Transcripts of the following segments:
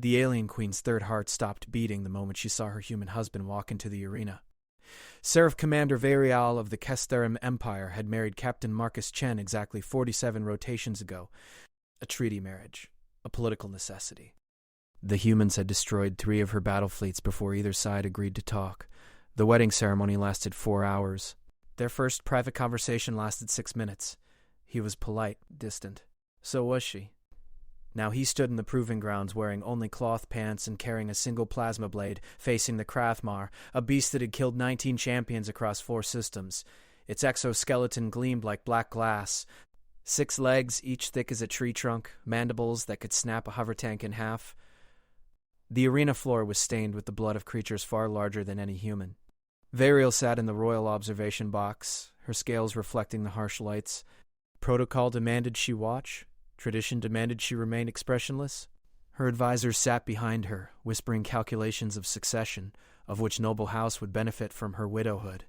The alien queen's third heart stopped beating the moment she saw her human husband walk into the arena. Seraph Commander Varial of the Kesterim Empire had married Captain Marcus Chen exactly 47 rotations ago. A treaty marriage. A political necessity. The humans had destroyed 3 of her battle fleets before either side agreed to talk. The wedding ceremony lasted 4 hours. Their first private conversation lasted 6 minutes. He was polite, distant. So was she. Now he stood in the proving grounds wearing only cloth pants and carrying a single plasma blade, facing the Krathmar, a beast that had killed 19 champions across 4 systems. Its exoskeleton gleamed like black glass. 6 legs, each thick as a tree trunk, mandibles that could snap a hover tank in half. The arena floor was stained with the blood of creatures far larger than any human. Varial sat in the royal observation box, her scales reflecting the harsh lights. Protocol demanded she watch. Tradition demanded she remain expressionless. Her advisors sat behind her, whispering calculations of succession, of which noble house would benefit from her widowhood.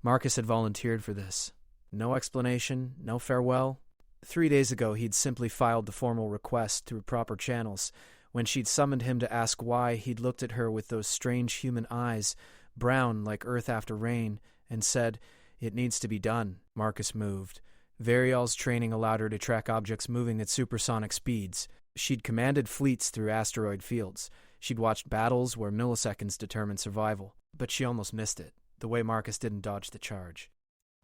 Marcus had volunteered for this. No explanation, no farewell. 3 days ago he'd simply filed the formal request through proper channels. When she'd summoned him to ask why, he'd looked at her with those strange human eyes, brown like earth after rain, and said, "It needs to be done." Marcus moved. Varial's training allowed her to track objects moving at supersonic speeds. She'd commanded fleets through asteroid fields. She'd watched battles where milliseconds determined survival. But she almost missed it, the way Marcus didn't dodge the charge.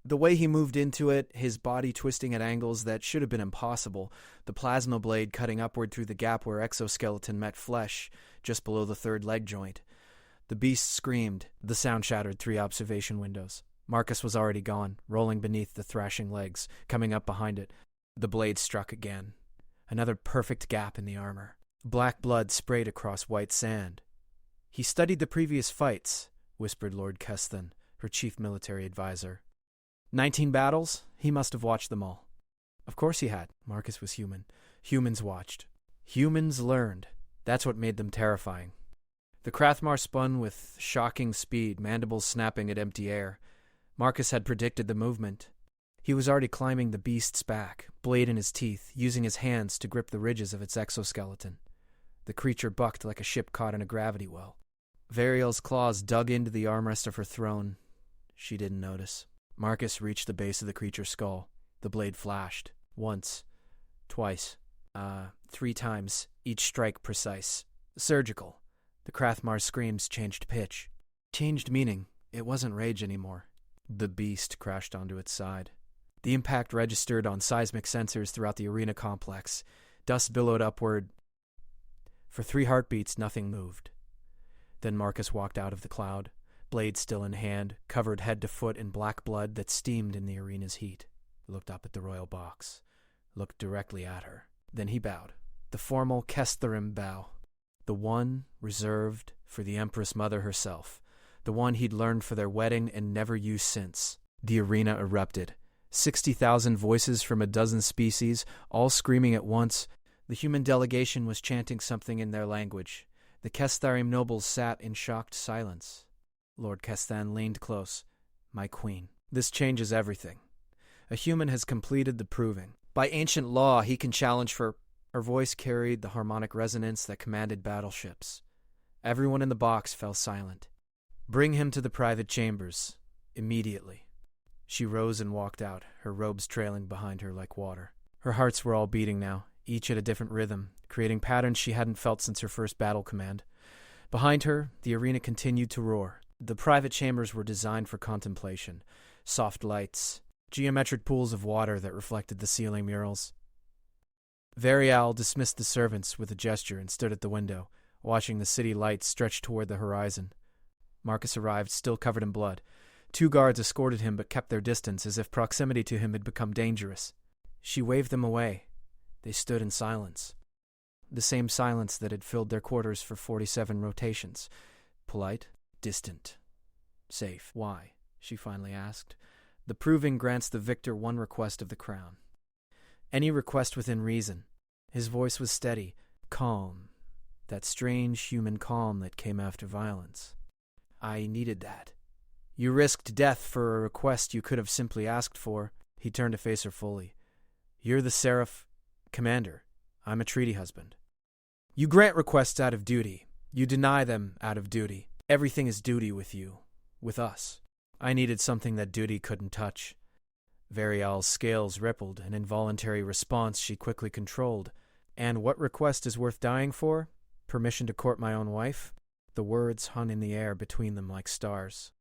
The way he moved into it, his body twisting at angles that should have been impossible, the plasma blade cutting upward through the gap where exoskeleton met flesh, just below the third leg joint. The beast screamed. The sound shattered 3 observation windows. Marcus was already gone, rolling beneath the thrashing legs, coming up behind it. The blade struck again. Another perfect gap in the armor. Black blood sprayed across white sand. "He studied the previous fights," whispered Lord Keston, her chief military advisor. 19 battles? He must have watched them all. Of course he had. Marcus was human. Humans watched. Humans learned. That's what made them terrifying. The Krathmar spun with shocking speed, mandibles snapping at empty air. Marcus had predicted the movement. He was already climbing the beast's back, blade in his teeth, using his hands to grip the ridges of its exoskeleton. The creature bucked like a ship caught in a gravity well. Varial's claws dug into the armrest of her throne. She didn't notice. Marcus reached the base of the creature's skull. The blade flashed. Once. Twice. 3 times. Each strike precise. Surgical. The Krathmar's screams changed pitch. Changed meaning. It wasn't rage anymore. The beast crashed onto its side. The impact registered on seismic sensors throughout the arena complex. Dust billowed upward. For 3 heartbeats, nothing moved. Then Marcus walked out of the cloud, blade still in hand, covered head to foot in black blood that steamed in the arena's heat. Looked up at the royal box. Looked directly at her. Then he bowed. The formal Kesterim bow. The one reserved for the Empress Mother herself. The one he'd learned for their wedding and never used since. The arena erupted. 60,000 voices from a dozen species, all screaming at once. The human delegation was chanting something in their language. The Kesterim nobles sat in shocked silence. Lord Kestan leaned close. "My queen. This changes everything. A human has completed the proving. By ancient law, he can challenge for..." Her voice carried the harmonic resonance that commanded battleships. Everyone in the box fell silent. "Bring him to the private chambers. Immediately." She rose and walked out, her robes trailing behind her like water. Her hearts were all beating now, each at a different rhythm, creating patterns she hadn't felt since her first battle command. Behind her, the arena continued to roar. The private chambers were designed for contemplation. Soft lights, geometric pools of water that reflected the ceiling murals. Varial dismissed the servants with a gesture and stood at the window, watching the city lights stretch toward the horizon. Marcus arrived, still covered in blood. 2 guards escorted him but kept their distance, as if proximity to him had become dangerous. She waved them away. They stood in silence. The same silence that had filled their quarters for 47 rotations. Polite, distant, safe. "Why?" she finally asked. "The proving grants the victor one request of the crown. Any request within reason." His voice was steady, calm, that strange human calm that came after violence. "I needed that. You risked death for a request you could have simply asked for." He turned to face her fully. "You're the Seraph Commander. I'm a treaty husband." You grant requests out of duty. You deny them out of duty. Everything is duty with you, with us. I needed something that duty couldn't touch. Varial's scales rippled, an involuntary response she quickly controlled. And what request is worth dying for? Permission to court my own wife? The words hung in the air between them like stars.